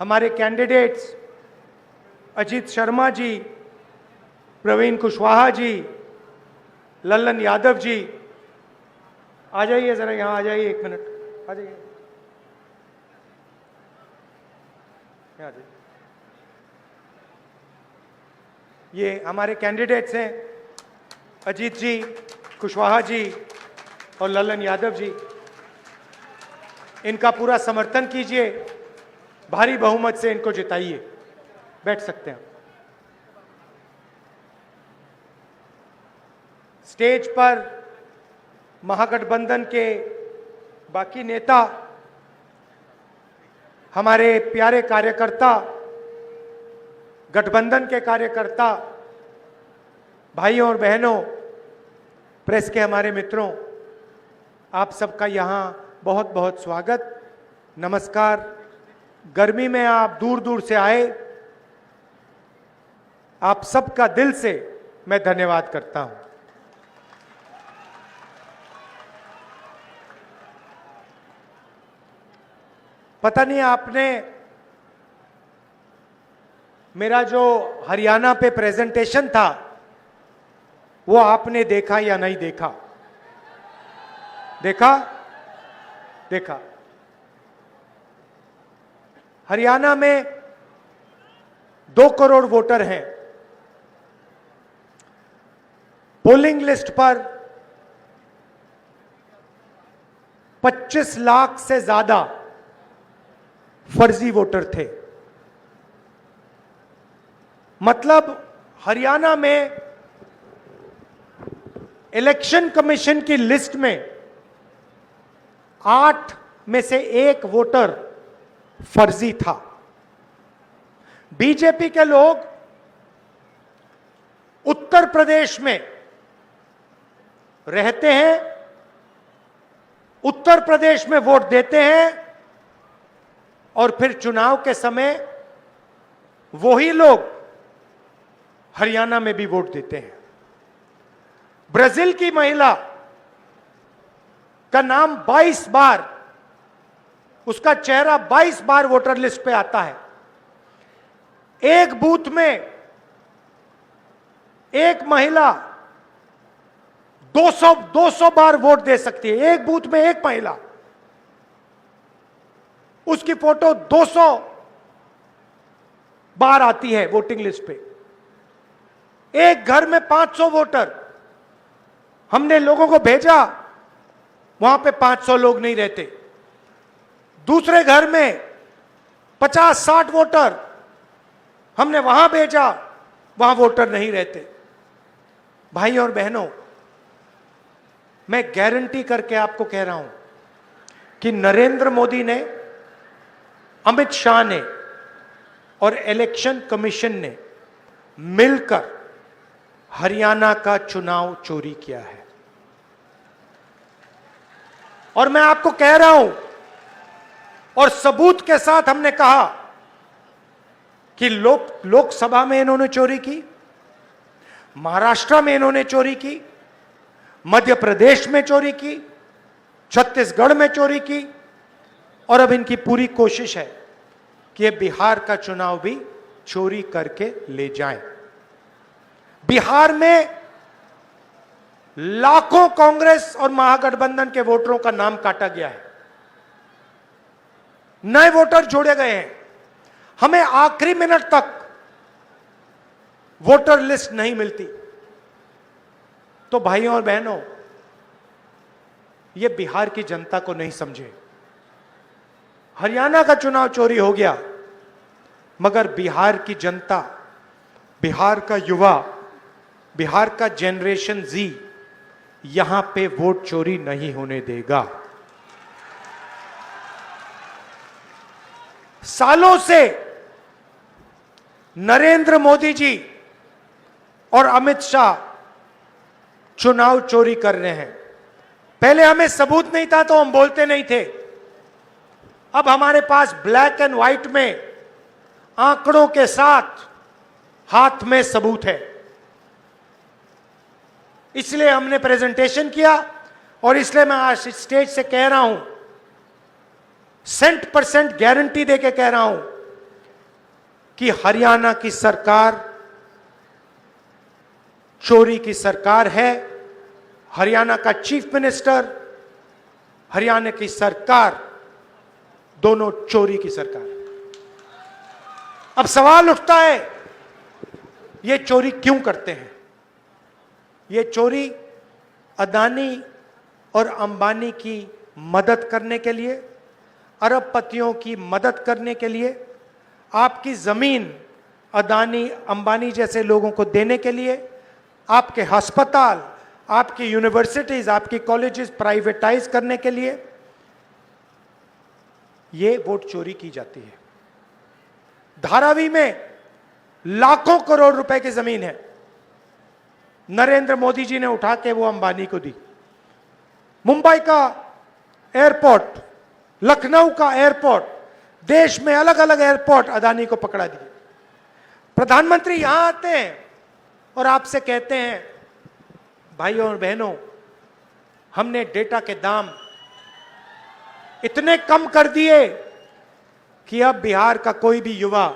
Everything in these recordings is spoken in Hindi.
हमारे कैंडिडेट्स अजीत शर्मा जी, प्रवीण कुशवाहा जी, लल्लन यादव जी, आ जाइए जरा, यहां आ जाइए, 1 मिनट आ जाइए, यहाँ आ जाइए। ये हमारे कैंडिडेट्स हैं, अजीत जी, कुशवाहा जी और लल्लन यादव जी। इनका पूरा समर्थन कीजिए, भारी बहुमत से इनको जिताइए। बैठ सकते हैं। स्टेज पर महागठबंधन के बाकी नेता, हमारे प्यारे कार्यकर्ता, गठबंधन के कार्यकर्ता, भाइयों और बहनों, प्रेस के हमारे मित्रों, आप सबका यहां बहुत बहुत स्वागत, नमस्कार। गर्मी में आप दूर दूर से आए, आप सबका दिल से मैं धन्यवाद करता हूं। पता नहीं आपने मेरा जो हरियाणा पे प्रेजेंटेशन था वो आपने देखा या नहीं देखा? देखा? देखा। हरियाणा में 2 करोड़ वोटर हैं। पोलिंग लिस्ट पर 25 लाख से ज्यादा फर्जी वोटर थे। मतलब हरियाणा में इलेक्शन कमीशन की लिस्ट में 8 में से 1 वोटर फर्जी था। बीजेपी के लोग उत्तर प्रदेश में रहते हैं, उत्तर प्रदेश में वोट देते हैं और फिर चुनाव के समय वही लोग हरियाणा में भी वोट देते हैं। ब्राजील की महिला का नाम 22 बार, उसका चेहरा 22 बार वोटर लिस्ट पे आता है। एक बूथ में एक महिला 200 बार वोट दे सकती है। एक बूथ में एक महिला, उसकी फोटो 200 बार आती है वोटिंग लिस्ट पे। एक घर में 500 वोटर, हमने लोगों को भेजा, वहां पे 500 लोग नहीं रहते। दूसरे घर में 50-60 वोटर, हमने वहां भेजा, वहां वोटर नहीं रहते। भाई और बहनों, मैं गारंटी करके आपको कह रहा हूं कि नरेंद्र मोदी ने, अमित शाह ने और इलेक्शन कमीशन ने मिलकर हरियाणा का चुनाव चोरी किया है। और मैं आपको कह रहा हूं, और सबूत के साथ हमने कहा कि लोकसभा में इन्होंने चोरी की, महाराष्ट्र में इन्होंने चोरी की, मध्य प्रदेश में चोरी की, छत्तीसगढ़ में चोरी की, और अब इनकी पूरी कोशिश है कि ये बिहार का चुनाव भी चोरी करके ले जाएं। बिहार में लाखों कांग्रेस और महागठबंधन के वोटरों का नाम काटा गया है, नए वोटर जोड़े गए हैं। हमें आखिरी मिनट तक वोटर लिस्ट नहीं मिलती। तो भाइयों और बहनों, यह बिहार की जनता को नहीं समझे। हरियाणा का चुनाव चोरी हो गया, मगर बिहार की जनता, बिहार का युवा, बिहार का जनरेशन जी यहां पे वोट चोरी नहीं होने देगा। सालों से नरेंद्र मोदी जी और अमित शाह चुनाव चोरी कर रहे हैं। पहले हमें सबूत नहीं था तो हम बोलते नहीं थे। अब हमारे पास ब्लैक एंड व्हाइट में आंकड़ों के साथ हाथ में सबूत है। इसलिए हमने प्रेजेंटेशन किया और इसलिए मैं आज स्टेज से कह रहा हूं, 100% गारंटी देके कह रहा हूं कि हरियाणा की सरकार चोरी की सरकार है, हरियाणा का चीफ मिनिस्टर, हरियाणा की सरकार दोनों चोरी की सरकार। अब सवाल उठता है, ये चोरी क्यों करते हैं? ये चोरी अदानी और अंबानी की मदद करने के लिए, अरबपतियों की मदद करने के लिए, आपकी जमीन अदानी अंबानी जैसे लोगों को देने के लिए, आपके अस्पताल, आपकी यूनिवर्सिटीज, आपकी कॉलेजेस प्राइवेटाइज करने के लिए ये वोट चोरी की जाती है। धारावी में लाखों करोड़ रुपए की जमीन है, नरेंद्र मोदी जी ने उठा के वो अंबानी को दी। मुंबई का एयरपोर्ट, लखनऊ का एयरपोर्ट, देश में अलग अलग एयरपोर्ट अदानी को पकड़ा दिए। प्रधानमंत्री यहां आते हैं और आपसे कहते हैं, भाइयों और बहनों, हमने डेटा के दाम इतने कम कर दिए कि अब बिहार का कोई भी युवा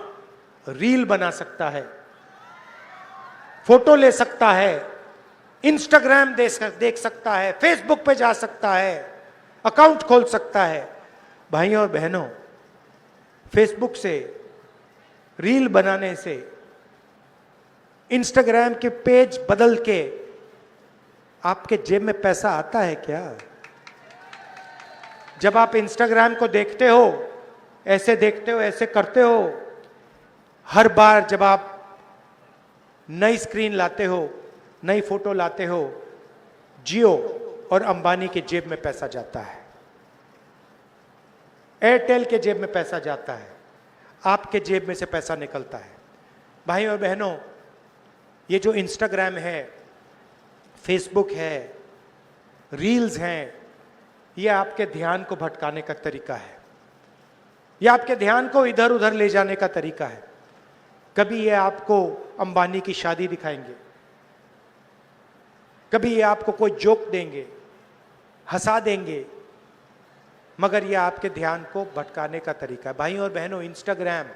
रील बना सकता है, फोटो ले सकता है, इंस्टाग्राम देख सकता है, फेसबुक पे जा सकता है, अकाउंट खोल सकता है। भाइयों और बहनों, फेसबुक से, रील बनाने से, इंस्टाग्राम के पेज बदल के आपके जेब में पैसा आता है क्या? जब आप इंस्टाग्राम को देखते हो, ऐसे देखते हो, ऐसे करते हो, हर बार जब आप नई स्क्रीन लाते हो, नई फोटो लाते हो, जियो और अंबानी के जेब में पैसा जाता है, एयरटेल के जेब में पैसा जाता है, आपके जेब में से पैसा निकलता है। भाइयों और बहनों, ये जो इंस्टाग्राम है, फेसबुक है, रील्स हैं, ये आपके ध्यान को भटकाने का तरीका है, ये आपके ध्यान को इधर उधर ले जाने का तरीका है। कभी ये आपको अंबानी की शादी दिखाएंगे, कभी ये आपको कोई जोक देंगे, हंसा देंगे, मगर ये आपके ध्यान को भटकाने का तरीका है। भाइयों और बहनों, इंस्टाग्राम,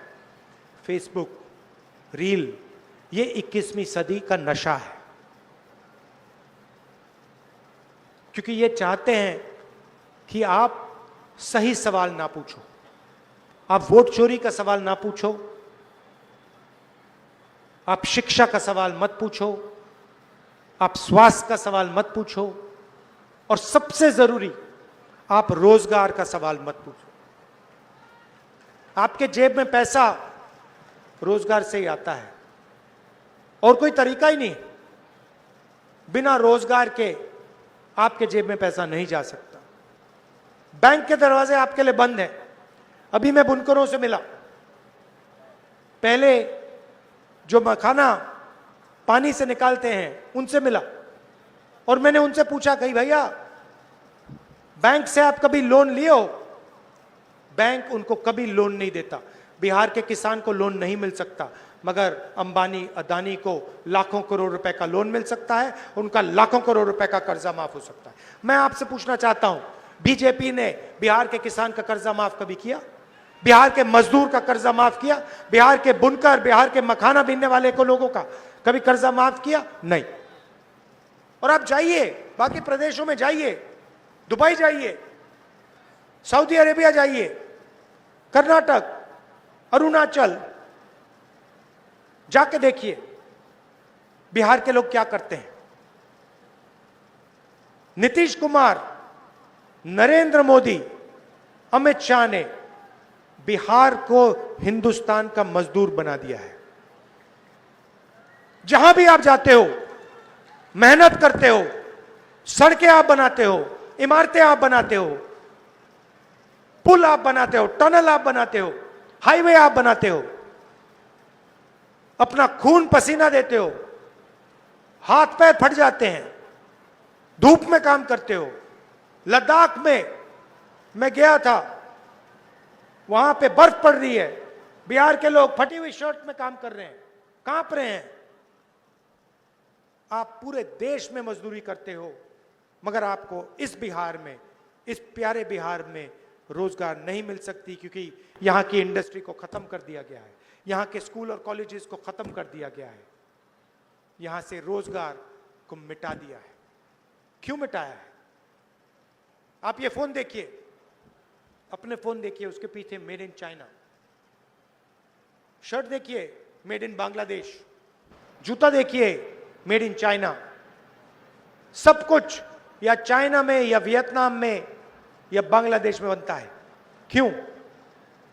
फेसबुक, रील, ये 21वीं सदी का नशा है, क्योंकि ये चाहते हैं कि आप सही सवाल ना पूछो, आप वोट चोरी का सवाल ना पूछो, आप शिक्षा का सवाल मत पूछो, आप स्वास्थ्य का सवाल मत पूछो, और सबसे जरूरी, आप रोजगार का सवाल मत पूछो। आपके जेब में पैसा रोजगार से ही आता है, और कोई तरीका ही नहीं। बिना रोजगार के आपके जेब में पैसा नहीं जा सकता। बैंक के दरवाजे आपके लिए बंद हैं। अभी मैं बुनकरों से मिला, पहले जो मखाना पानी से निकालते हैं उनसे मिला, और मैंने उनसे पूछा, कहीं भैया बैंक से आप कभी लोन लिए हो? बैंक उनको कभी लोन नहीं देता। बिहार के किसान को लोन नहीं मिल सकता, मगर अंबानी अदानी को लाखों करोड़ रुपए का लोन मिल सकता है, उनका लाखों करोड़ रुपए का कर्जा माफ हो सकता है। मैं आपसे पूछना चाहता हूं, बीजेपी ने बिहार के किसान का कर्जा माफ कभी किया? बिहार के मजदूर का कर्जा माफ किया? बिहार के बुनकर, बिहार के मखाना बीनने वाले को लोगों का कभी कर्जा माफ किया? नहीं। और आप जाइए, बाकी प्रदेशों में जाइए, दुबई जाइए, सऊदी अरेबिया जाइए, कर्नाटक, अरुणाचल, जाके देखिए बिहार के लोग क्या करते हैं। नीतीश कुमार, नरेंद्र मोदी, अमित शाह ने बिहार को हिंदुस्तान का मजदूर बना दिया है। जहां भी आप जाते हो, मेहनत करते हो, सड़कें आप बनाते हो, इमारतें आप बनाते हो, पुल आप बनाते हो, टनल आप बनाते हो, हाईवे आप बनाते हो, अपना खून पसीना देते हो, हाथ पैर फट जाते हैं, धूप में काम करते हो। लद्दाख में मैं गया था, वहां पे बर्फ पड़ रही है, बिहार के लोग फटी हुई शर्ट में काम कर रहे हैं, कांप रहे हैं। आप पूरे देश में मजदूरी करते हो, मगर आपको इस बिहार में, इस प्यारे बिहार में रोजगार नहीं मिल सकती, क्योंकि यहां की इंडस्ट्री को खत्म कर दिया गया है, यहां के स्कूल और कॉलेजेस को खत्म कर दिया गया है, यहां से रोजगार को मिटा दिया है। क्यों मिटाया है? आप ये फोन देखिए, अपने फोन देखिए, उसके पीछे मेड इन चाइना, शर्ट देखिए मेड इन बांग्लादेश, जूता देखिए मेड इन चाइना, सब कुछ या चाइना में या वियतनाम में या बांग्लादेश में बनता है। क्यों?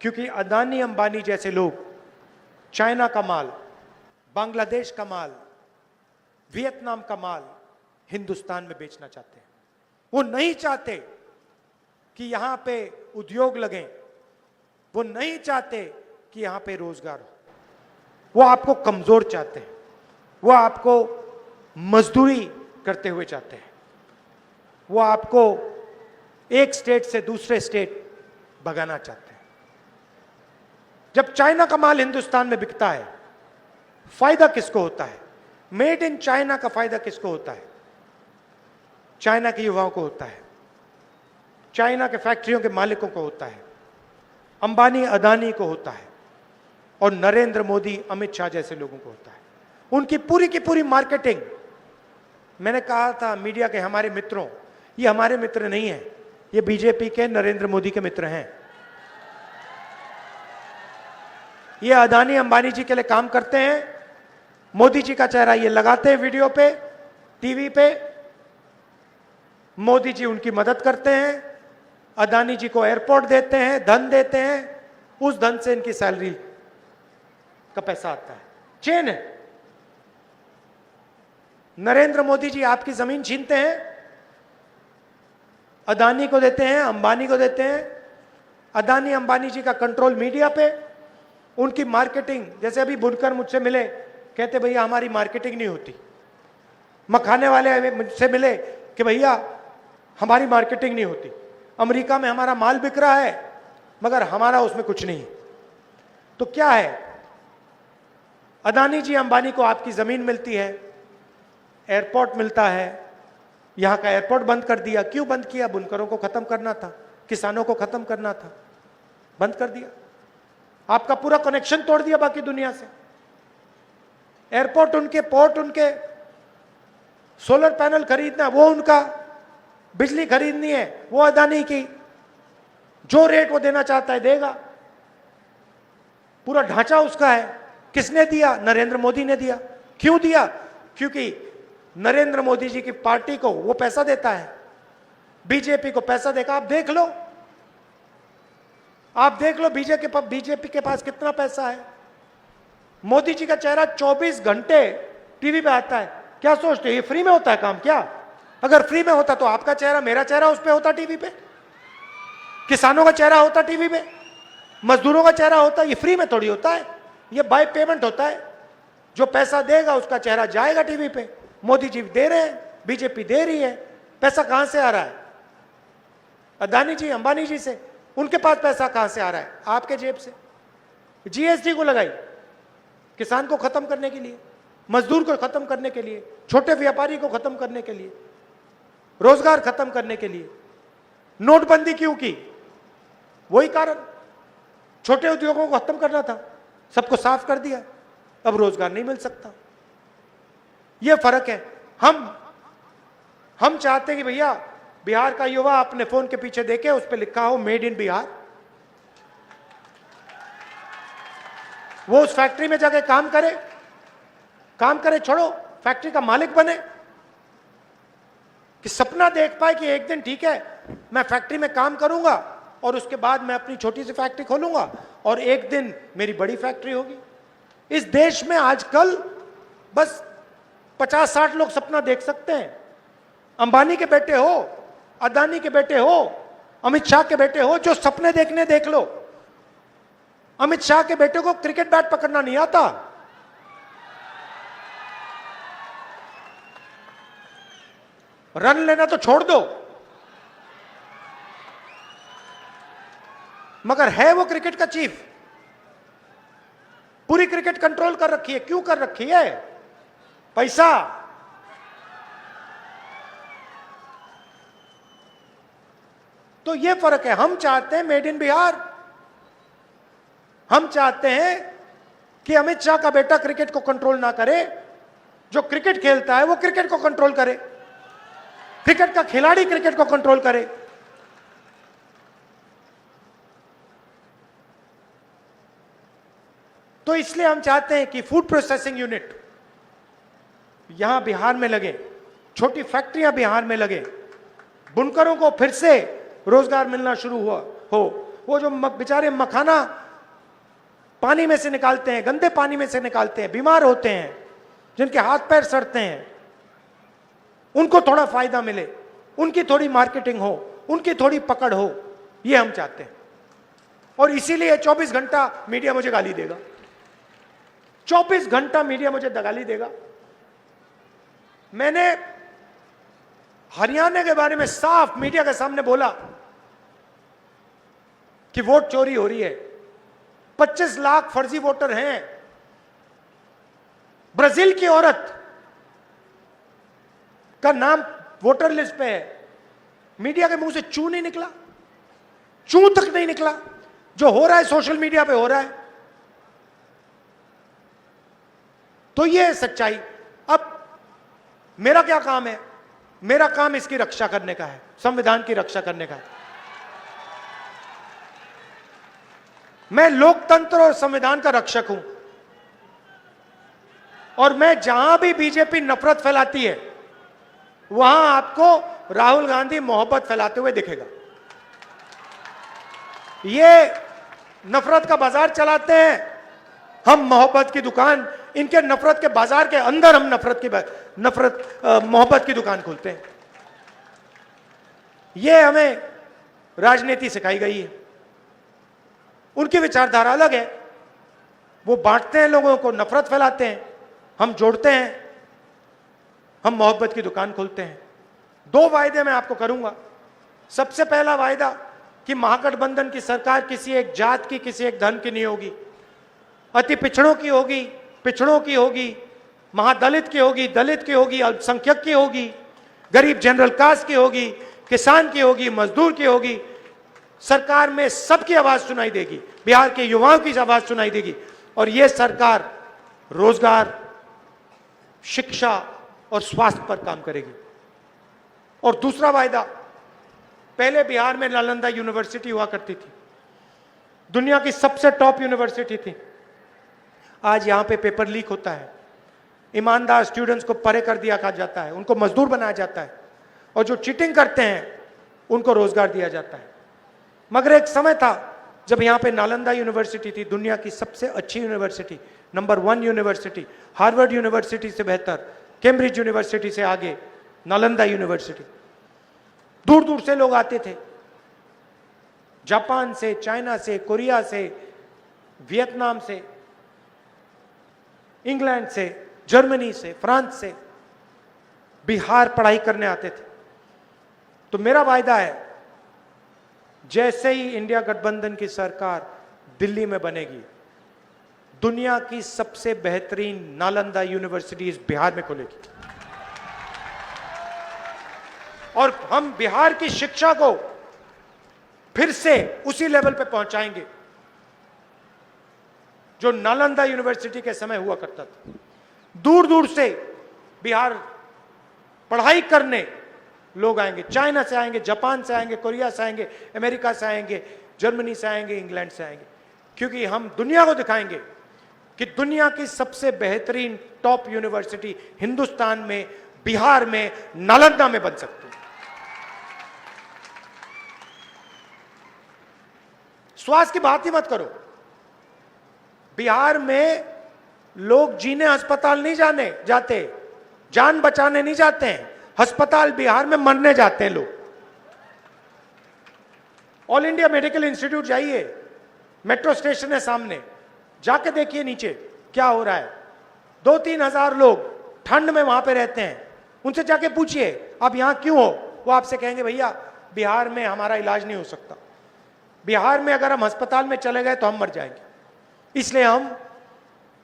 क्योंकि अदानी अंबानी जैसे लोग चाइना का माल, बांग्लादेश का माल, वियतनाम का माल हिंदुस्तान में बेचना चाहते हैं। वो नहीं चाहते कि यहां पे उद्योग लगे, वो नहीं चाहते कि यहां पे रोजगार हो, वो आपको कमजोर चाहते हैं, वो आपको मजदूरी करते हुए चाहते हैं, वो आपको एक स्टेट से दूसरे स्टेट भगाना चाहते हैं। जब चाइना का माल हिंदुस्तान में बिकता है, फायदा किसको होता है? मेड इन चाइना का फायदा किसको होता है? चाइना के युवाओं को होता है, चाइना के फैक्ट्रियों के मालिकों को होता है, अंबानी अदानी को होता है, और नरेंद्र मोदी अमित शाह जैसे लोगों को होता है। उनकी पूरी की पूरी मार्केटिंग, मैंने कहा था मीडिया के हमारे मित्रों, ये हमारे मित्र नहीं है, ये बीजेपी के नरेंद्र मोदी के मित्र हैं। ये अदानी अंबानी जी के लिए काम करते हैं, मोदी जी का चेहरा ये लगाते हैं वीडियो पे, टीवी पे, मोदी जी उनकी मदद करते हैं, अदानी जी को एयरपोर्ट देते हैं, धन देते हैं, उस धन से इनकी सैलरी का पैसा आता है। चेन है। नरेंद्र मोदी जी आपकी जमीन छीनते हैं, अदानी को देते हैं, अंबानी को देते हैं। अदानी अंबानी जी का कंट्रोल मीडिया पे, उनकी मार्केटिंग, जैसे अभी बुनकर मुझसे मिले, कहते भैया हमारी मार्केटिंग नहीं होती। मखाने वाले मुझसे मिले कि भैया हमारी मार्केटिंग नहीं होती, अमेरिका में हमारा माल बिक रहा है मगर हमारा उसमें कुछ नहीं। तो क्या है? अदानी जी अंबानी को आपकी जमीन मिलती है, एयरपोर्ट मिलता है, यहां का एयरपोर्ट बंद कर दिया। क्यों बंद किया? बुनकरों को खत्म करना था, किसानों को खत्म करना था, बंद कर दिया। आपका पूरा कनेक्शन तोड़ दिया बाकी दुनिया से। एयरपोर्ट उनके, पोर्ट उनके, सोलर पैनल खरीदना वो उनका, बिजली खरीदनी है वो अदानी की, जो रेट वो देना चाहता है देगा, पूरा ढांचा उसका है। किसने दिया? नरेंद्र मोदी ने दिया। क्यों दिया? क्योंकि नरेंद्र मोदी जी की पार्टी को वो पैसा देता है, बीजेपी को पैसा देगा। आप देख लो, आप देख लो बीजेपी के पास कितना पैसा है। मोदी जी का चेहरा 24 घंटे टीवी पे आता है। क्या सोचते हो ये फ्री में होता है काम? क्या अगर फ्री में होता तो आपका चेहरा, मेरा चेहरा उस पे होता टीवी पे, किसानों का चेहरा होता टीवी पे, मजदूरों का चेहरा होता। ये फ्री में थोड़ी होता है, ये बाय पेमेंट होता है। जो पैसा देगा उसका चेहरा जाएगा टीवी पे। मोदी जी दे रहे हैं, बीजेपी दे रही है। पैसा कहां से आ रहा है? अदानी जी अंबानी जी से। उनके पास पैसा कहां से आ रहा है? आपके जेब से। जीएसटी को लगाई किसान को खत्म करने के लिए, मजदूर को खत्म करने के लिए, छोटे व्यापारी को खत्म करने के लिए, रोजगार खत्म करने के लिए। नोटबंदी क्यों की? वही कारण, छोटे उद्योगों को खत्म करना था, सबको साफ कर दिया, अब रोजगार नहीं मिल सकता। यह फर्क है। हम चाहते हैं कि भैया बिहार का युवा अपने फोन के पीछे देखे, उस पर लिखा हो मेड इन बिहार, वो उस फैक्ट्री में जाके काम करे, छोड़ो फैक्ट्री का मालिक बने, कि सपना देख पाए कि एक दिन ठीक है मैं फैक्ट्री में काम करूंगा और उसके बाद मैं अपनी छोटी सी फैक्ट्री खोलूंगा और एक दिन मेरी बड़ी फैक्ट्री होगी। इस देश में आजकल बस 50-60 लोग सपना देख सकते हैं। अंबानी के बेटे हो, अदानी के बेटे हो, अमित शाह के बेटे हो, जो सपने देखने देख लो। अमित शाह के बेटे को क्रिकेट बैट पकड़ना नहीं आता, रन लेना तो छोड़ दो, मगर है वो क्रिकेट का चीफ। पूरी क्रिकेट कंट्रोल कर रखी है। क्यों कर रखी है? पैसा। तो ये फर्क है। हम चाहते हैं मेड इन बिहार। हम चाहते हैं कि अमित शाह का बेटा क्रिकेट को कंट्रोल ना करे, जो क्रिकेट खेलता है वो क्रिकेट को कंट्रोल करे, क्रिकेट का खिलाड़ी क्रिकेट को कंट्रोल करे। तो इसलिए हम चाहते हैं कि फूड प्रोसेसिंग यूनिट यहां बिहार में लगे, छोटी फैक्ट्रियां बिहार में लगे, बुनकरों को फिर से रोजगार मिलना शुरू हो। वो जो बेचारे मखाना पानी में से निकालते हैं, गंदे पानी में से निकालते हैं, बीमार होते हैं, जिनके हाथ पैर सड़ते हैं, उनको थोड़ा फायदा मिले, उनकी थोड़ी मार्केटिंग हो, उनकी थोड़ी पकड़ हो, ये हम चाहते हैं। और इसीलिए 24 घंटा मीडिया मुझे गाली देगा, 24 घंटा मीडिया मुझे गाली देगा। मैंने हरियाणा के बारे में साफ मीडिया के सामने बोला कि वोट चोरी हो रही है, 25 लाख फर्जी वोटर हैं। ब्राजील की औरत का नाम वोटर लिस्ट पे है, मीडिया के मुंह से चू नहीं निकला, चू तक नहीं निकला। जो हो रहा है सोशल मीडिया पे हो रहा है। तो ये है सच्चाई। अब मेरा क्या काम है? मेरा काम इसकी रक्षा करने का है, संविधान की रक्षा करने का है। मैं लोकतंत्र और संविधान का रक्षक हूं, और मैं जहां भी बीजेपी नफरत फैलाती है वहां आपको राहुल गांधी मोहब्बत फैलाते हुए दिखेगा। ये नफरत का बाजार चलाते हैं, हम मोहब्बत की दुकान, इनके नफरत के बाजार के अंदर हम मोहब्बत की दुकान खोलते हैं। ये हमें राजनीति सिखाई गई है। उनकी विचारधारा अलग है, वो बांटते हैं लोगों को, नफरत फैलाते हैं, हम जोड़ते हैं, हम मोहब्बत की दुकान खोलते हैं। 2 वायदे मैं आपको करूंगा। सबसे पहला वायदा कि महागठबंधन की सरकार किसी एक जात की, किसी एक धर्म की नहीं होगी, अति पिछड़ों की होगी, पिछड़ों की होगी, महादलित की होगी, दलित की होगी, अल्पसंख्यक की होगी, गरीब जनरल कास्ट की होगी, किसान की होगी, मजदूर की होगी। सरकार में सबकी आवाज सुनाई देगी, बिहार के युवाओं की आवाज सुनाई देगी। और यह सरकार रोजगार, शिक्षा और स्वास्थ्य पर काम करेगी। और दूसरा वायदा, पहले बिहार में नालंदा यूनिवर्सिटी हुआ करती थी, दुनिया की सबसे टॉप यूनिवर्सिटी थी। आज यहां पे पेपर लीक होता है, ईमानदार स्टूडेंट्स को परे कर दिया जाता है, उनको मजदूर बनाया जाता है, और जो चीटिंग करते हैं उनको रोजगार दिया जाता है। मगर एक समय था जब यहां पे नालंदा यूनिवर्सिटी थी, दुनिया की सबसे अच्छी university, number 1 university, Harvard university से बेहतर, कैम्ब्रिज यूनिवर्सिटी से आगे नालंदा यूनिवर्सिटी। दूर दूर से लोग आते थे, जापान से, चाइना से, कोरिया से, वियतनाम से, इंग्लैंड से, जर्मनी से, फ्रांस से बिहार पढ़ाई करने आते थे। तो मेरा वायदा है, जैसे ही इंडिया गठबंधन की सरकार दिल्ली में बनेगी, दुनिया की सबसे बेहतरीन नालंदा यूनिवर्सिटी इस बिहार में खुलेगी। और हम बिहार की शिक्षा को फिर से उसी लेवल पे पहुंचाएंगे जो नालंदा यूनिवर्सिटी के समय हुआ करता था। दूर दूर से बिहार पढ़ाई करने लोग आएंगे, चाइना से आएंगे, जापान से आएंगे, कोरिया से आएंगे, अमेरिका से आएंगे, जर्मनी से आएंगे, इंग्लैंड से आएंगे, क्योंकि हम दुनिया को दिखाएंगे कि दुनिया की सबसे बेहतरीन टॉप यूनिवर्सिटी हिंदुस्तान में, बिहार में, नालंदा में बन सकती है। स्वास्थ्य की बात ही मत करो। बिहार में लोग जीने अस्पताल नहीं जाते, जान बचाने नहीं जाते हैं, अस्पताल बिहार में मरने जाते हैं लोग। ऑल इंडिया मेडिकल इंस्टीट्यूट जाइए, मेट्रो स्टेशन है सामने, जाके देखिए नीचे क्या हो रहा है। 2-3 हजार लोग ठंड में वहां पे रहते हैं, उनसे जाके पूछिए आप यहां क्यों हो, वो आपसे कहेंगे भैया बिहार में हमारा इलाज नहीं हो सकता, बिहार में अगर हम अस्पताल में चले गए तो हम मर जाएंगे, इसलिए हम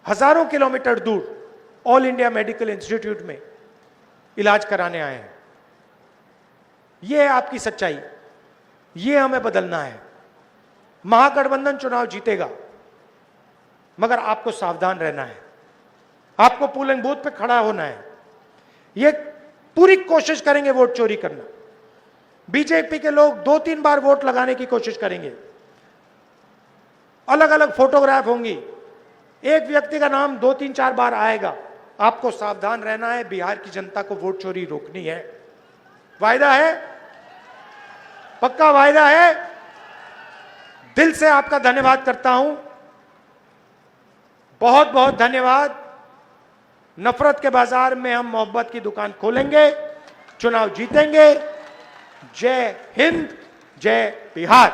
हजारों किलोमीटर दूर ऑल इंडिया मेडिकल इंस्टीट्यूट में इलाज कराने आए हैं। यह है आपकी सच्चाई। ये हमें बदलना है। महागठबंधन चुनाव जीतेगा, मगर आपको सावधान रहना है, आपको पोलिंग बूथ पे खड़ा होना है। ये पूरी कोशिश करेंगे वोट चोरी करना। बीजेपी के लोग 2-3 बार वोट लगाने की कोशिश करेंगे, अलग अलग फोटोग्राफ होंगी, एक व्यक्ति का नाम 2-3-4 बार आएगा। आपको सावधान रहना है, बिहार की जनता को वोट चोरी रोकनी है। वायदा है, पक्का वायदा है। दिल से आपका धन्यवाद करता हूं, बहुत बहुत धन्यवाद। नफरत के बाजार में हम मोहब्बत की दुकान खोलेंगे, चुनाव जीतेंगे। जय हिंद, जय बिहार।